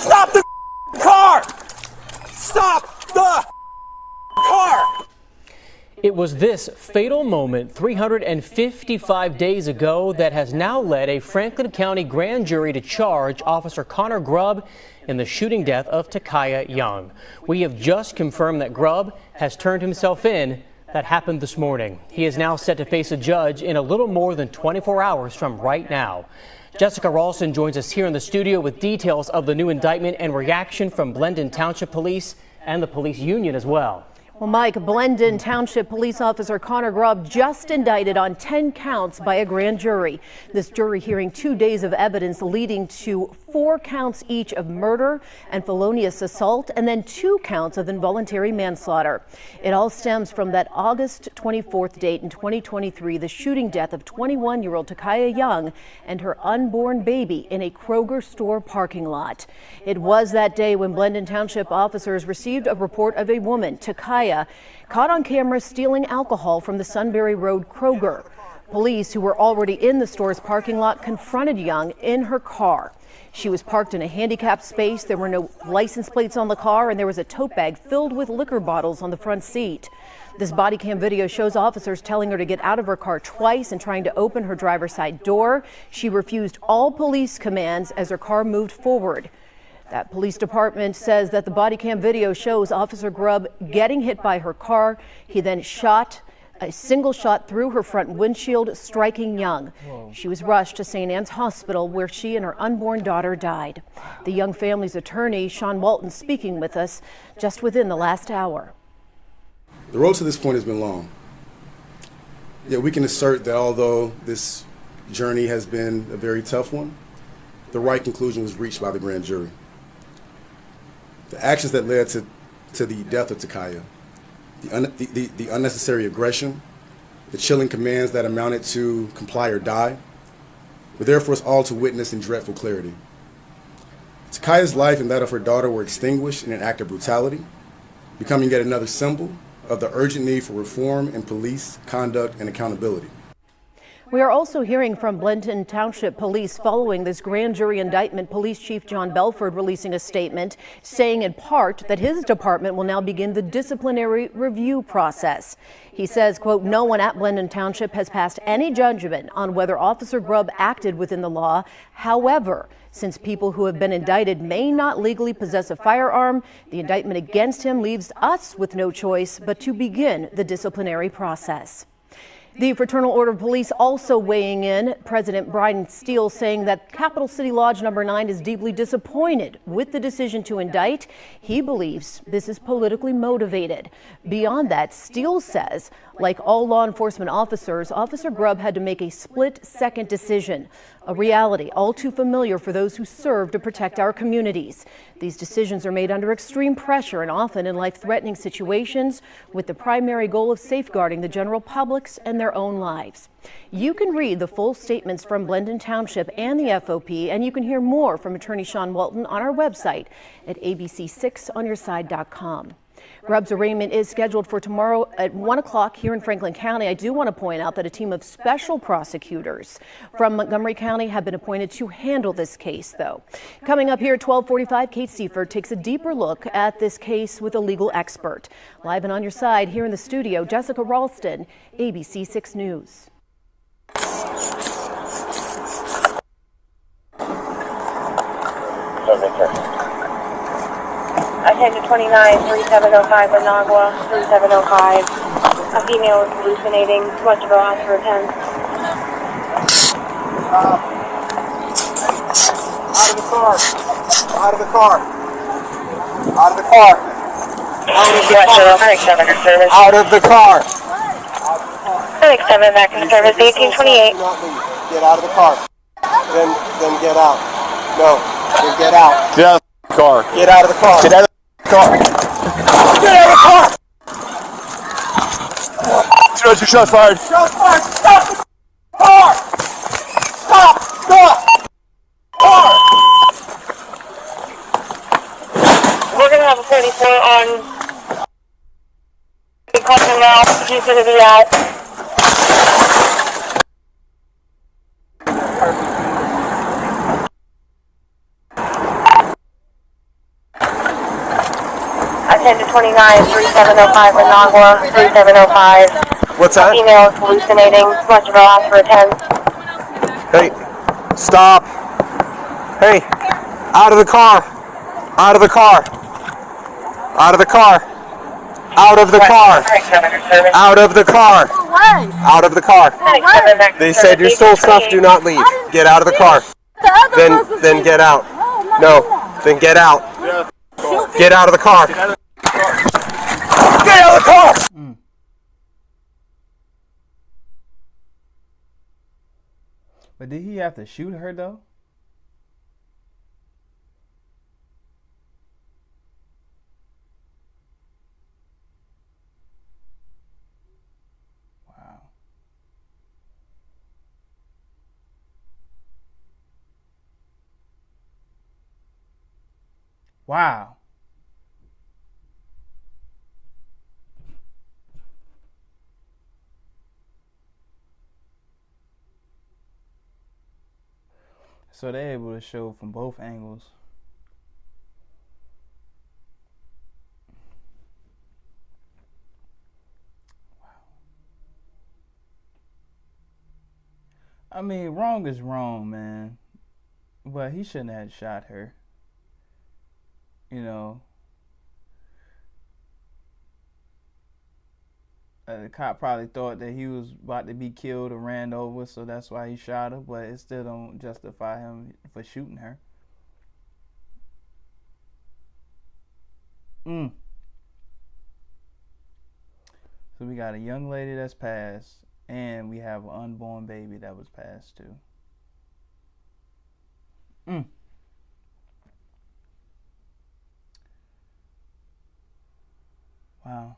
Stop the car! Stop the car! It was this fatal moment 355 days ago that has now led a Franklin County grand jury to charge Officer Connor Grubb in the shooting death of Takaya Young. We have just confirmed that Grubb has turned himself in. That happened this morning. He is now set to face a judge in a little more than 24 hours from right now. Jessica Ralston joins us here in the studio with details of the new indictment and reaction from Blendon Township Police and the police union as well. Well, Mike, Blendon Township Police Officer Connor Grubb just indicted on 10 counts by a grand jury. This jury hearing 2 days of evidence leading to 4 counts each of murder and felonious assault and then 2 counts of involuntary manslaughter. It all stems from that August 24th date in 2023, the shooting death of 21-year-old Takaya Young and her unborn baby in a Kroger store parking lot. It was that day when Blendon Township officers received a report of a woman, Takaya, caught on camera stealing alcohol from the Sunbury Road Kroger. Police, who were already in the store's parking lot, confronted Young in her car. She was parked in a handicapped space. There were no license plates on the car, and there was a tote bag filled with liquor bottles on the front seat. This body cam video shows officers telling her to get out of her car twice and trying to open her driver's side door. She refused all police commands as her car moved forward. That police department says that the body cam video shows Officer Grubb getting hit by her car. He then shot a single shot through her front windshield, striking Young. She was rushed to St. Anne's Hospital, where she and her unborn daughter died. The Young family's attorney, Sean Walton, speaking with us just within the last hour. The road to this point has been long. Yet we can assert that although this journey has been a very tough one, the right conclusion was reached by the grand jury. The actions that led to the death of Takaya, the unnecessary aggression, the chilling commands that amounted to comply or die, were there for us all to witness in dreadful clarity. Takaya's life and that of her daughter were extinguished in an act of brutality, becoming yet another symbol of the urgent need for reform in police conduct and accountability. We are also hearing from Blendon Township Police following this grand jury indictment. Police Chief John Belford releasing a statement saying in part that his department will now begin the disciplinary review process. He says, quote, "No one at Blendon Township has passed any judgment on whether Officer Grubb acted within the law. However, since people who have been indicted may not legally possess a firearm, the indictment against him leaves us with no choice but to begin the disciplinary process." The Fraternal Order of Police also weighing in. President Brian Steele saying that Capitol City Lodge number 9 is deeply disappointed with the decision to indict. He believes this is politically motivated. Beyond that, Steele says, like all law enforcement officers, Officer Grubb had to make a split-second decision, a reality all too familiar for those who serve to protect our communities. These decisions are made under extreme pressure and often in life-threatening situations with the primary goal of safeguarding the general public's and their own lives. You can read the full statements from Blendon Township and the FOP, and you can hear more from Attorney Sean Walton on our website at abc6onyourside.com. Grubb's arraignment is scheduled for tomorrow at 1 o'clock here in Franklin County. I do want to point out that a team of special prosecutors from Montgomery County have been appointed to handle this case, though. Coming up here at 12:45, Kate Seifert takes a deeper look at this case with a legal expert. Live and on your side here in the studio, Jessica Ralston, ABC 6 News. Attendant 29-3705 Managua, 3705. A female is hallucinating. Too much of a loss for attend. Out of the car. Out of the car. Out of the car. Out of the car. Clinic 7 back in service, 1828. Get out of the car. Then get out. No, then get out. Get out of the car. Get out of the car. Get out of the car. Get out of the car. Shots fired. Shots fired. Stop the car. Stop the car. We're going to have a 34 on the customer now. She's going to be out. 10 to 29, 3705 Managua, 3705. What's that? Female is hallucinating. Much of a loss for attend. Hey, stop. Hey, out of the car. Out of the car. Out of the car. Out of the car. Out of the car. Out of the car. They said you stole stuff, do not leave. Get out of the car. Then get out. No, then get out. Get out of the car. Get out of the car! But did he have to shoot her though? Wow. Wow. So they're able to show from both angles. Wow. I mean, wrong is wrong, man. But he shouldn't have shot her. You know. The cop probably thought that he was about to be killed or ran over, so that's why he shot her, but it still don't justify him for shooting her. So we got a young lady that's passed, and we have an unborn baby that was passed too. Wow.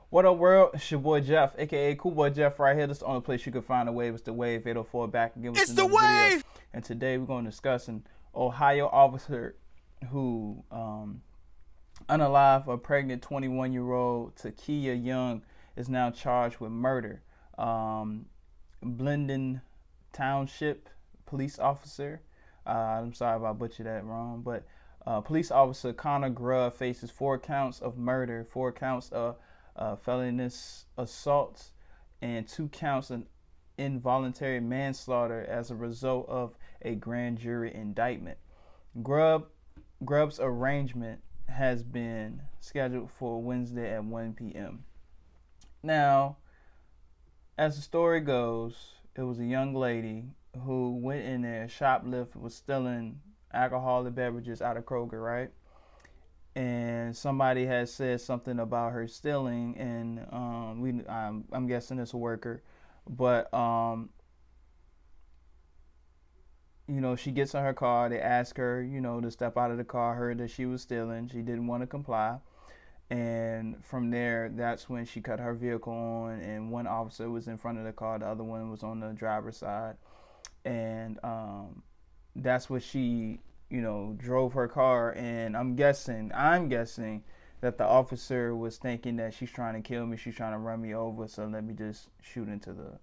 What up, world? It's your boy Jeff, aka Cool Boy Jeff, right here. This is the only place you can find a wave. It's the Wave 804 back and give us another video. And today we're going to discuss an Ohio officer who unalive a pregnant 21-year-old Takia Young is now charged with murder. Blendon Township police officer. I'm sorry if I butchered that wrong, but police officer Connor Grubb faces 4 counts of murder, 4 counts of felonious assault, and 2 counts of involuntary manslaughter as a result of a grand jury indictment. Grubb's arraignment has been scheduled for Wednesday at 1 p.m. Now, as the story goes, it was a young lady who went in there, shoplifted, was stealing alcoholic beverages out of Kroger, right? And somebody had said something about her stealing, and I'm guessing it's a worker, but you know, she gets in her car. They ask her, you know, to step out of the car. Heard that she was stealing. She didn't want to comply, and from there, that's when she cut her vehicle on. And one officer was in front of the car, the other one was on the driver's side, and that's what she, you know, drove her car. And I'm guessing that the officer was thinking that she's trying to kill me, she's trying to run me over, so let me just shoot into the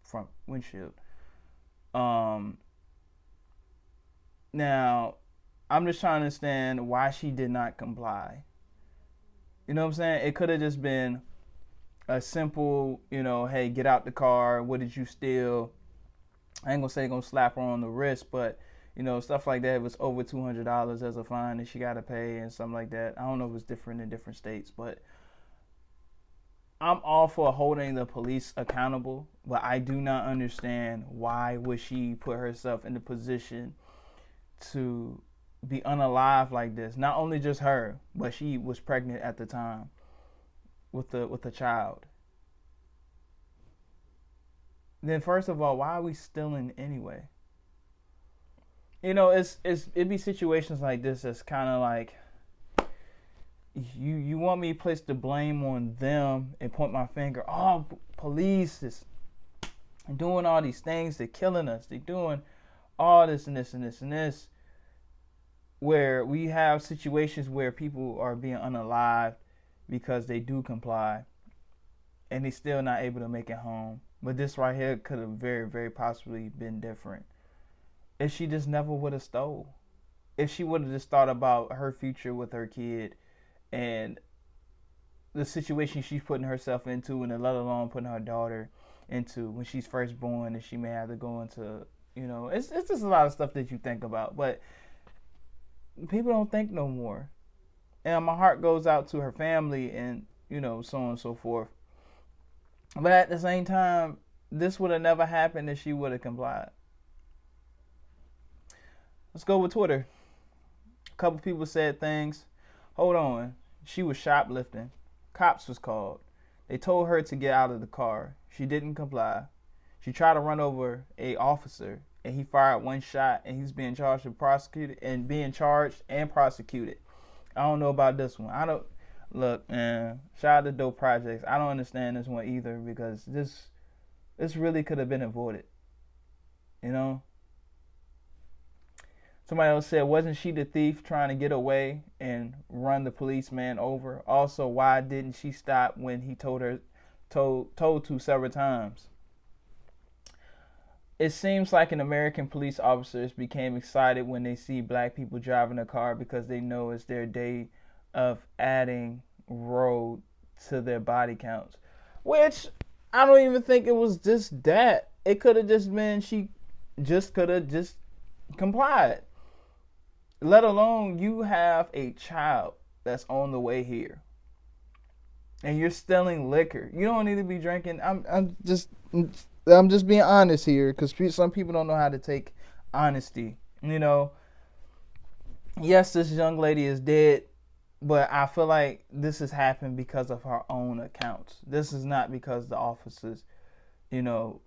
front windshield. Now, I'm just trying to understand why she did not comply. You know what I'm saying? It could have just been a simple, you know, hey, get out the car, what did you steal? I ain't gonna say gonna slap her on the wrist, but you know, stuff like that. It was over $200 as a fine that she got to pay and something like that. I don't know if it's different in different states, but I'm all for holding the police accountable, but I do not understand why would she put herself in the position to be unalive like this. Not only just her, but she was pregnant at the time with a child. Then first of all, why are we stealing anyway? You know, it be situations like this that's kind of like, you want me to place the blame on them and point my finger. Oh, police is doing all these things. They're killing us. They're doing all this and this and this and this. Where we have situations where people are being unalived because they do comply and they still not able to make it home. But this right here could have very, very possibly been different. If she just never would have stole. If she would have just thought about her future with her kid and the situation she's putting herself into, and let alone putting her daughter into when she's first born, and she may have to go into, you know, it's just a lot of stuff that you think about, but people don't think no more. And my heart goes out to her family and, you know, so on and so forth. But at the same time, this would have never happened if she would have complied. Let's go with Twitter. A couple people said things. Hold on. She was shoplifting. Cops was called. They told her to get out of the car. She didn't comply. She tried to run over a officer, and he fired one shot, and he's being charged and prosecuted, and being charged and prosecuted. I don't know about this one. I don't look, man. Shout out to Dope Projects. I don't understand this one either, because this really could have been avoided. You know? Somebody else said, wasn't she the thief trying to get away and run the policeman over? Also, why didn't she stop when he told to several times? It seems like an American police officers became excited when they see black people driving a car because they know it's their day of adding road to their body counts. Which, I don't even think it was just that. It could have just been she just could have just complied. Let alone you have a child that's on the way here, and you're stealing liquor. You don't need to be drinking. I'm just being honest here, because some people don't know how to take honesty. You know, yes, this young lady is dead, but I feel like this has happened because of her own accounts. This is not because the officers, you know,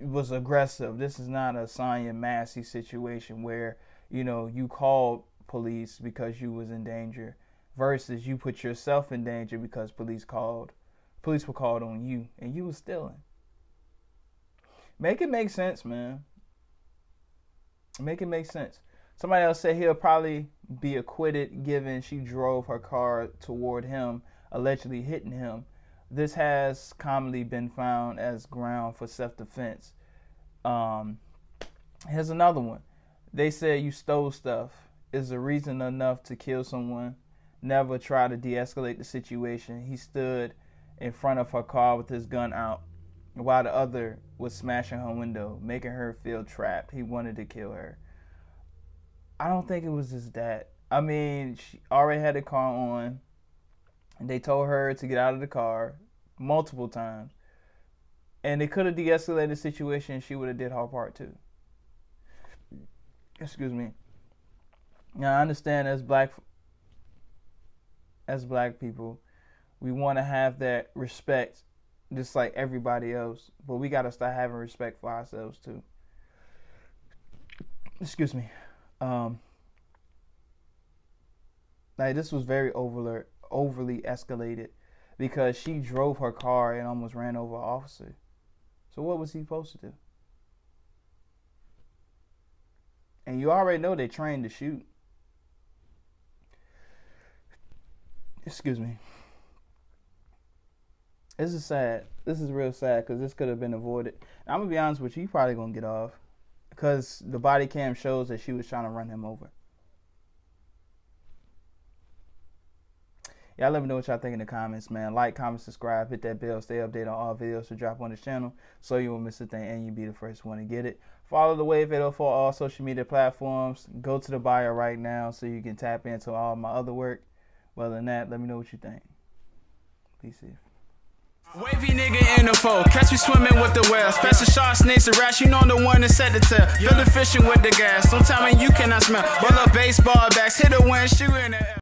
was aggressive. This is not a Sonya Massey situation where, you know, you called police because you was in danger versus you put yourself in danger because police were called on you and you was stealing. Make it make sense, man. Make it make sense. Somebody else said he'll probably be acquitted given she drove her car toward him, allegedly hitting him. This has commonly been found as ground for self-defense. Here's another one. They said you stole stuff is a reason enough to kill someone. Never try to de-escalate the situation. He stood in front of her car with his gun out while the other was smashing her window, making her feel trapped. He wanted to kill her. I don't think it was just that. I mean, she already had the car on, and they told her to get out of the car multiple times. And they could have de-escalated the situation, and she would have did her part too. Excuse me. Now, I understand as black people, we want to have that respect just like everybody else, but we got to start having respect for ourselves too. Excuse me. Like, this was very overly escalated because she drove her car and almost ran over an officer. So what was he supposed to do? And you already know they trained to shoot. Excuse me. This is sad. This is real sad because this could have been avoided. I'm going to be honest with you, you probably going to get off because the body cam shows that she was trying to run him over. Y'all let me know what y'all think in the comments, man. Like, comment, subscribe, hit that bell, stay updated on all videos to drop on this channel so you won't miss a thing and you'll be the first one to get it. Follow the Wave 804 all social media platforms. Go to the bio right now so you can tap into all my other work. Other than that, let me know what you think. Be safe. Wavy nigga in the foe, catch me swimming with the whales. Pass the shark, snakes, and rats, you know the one that set the tail. You're the fishing with the gas, don't tell me you cannot smell. Roll up baseball bats, hit a wind, shoot in the air.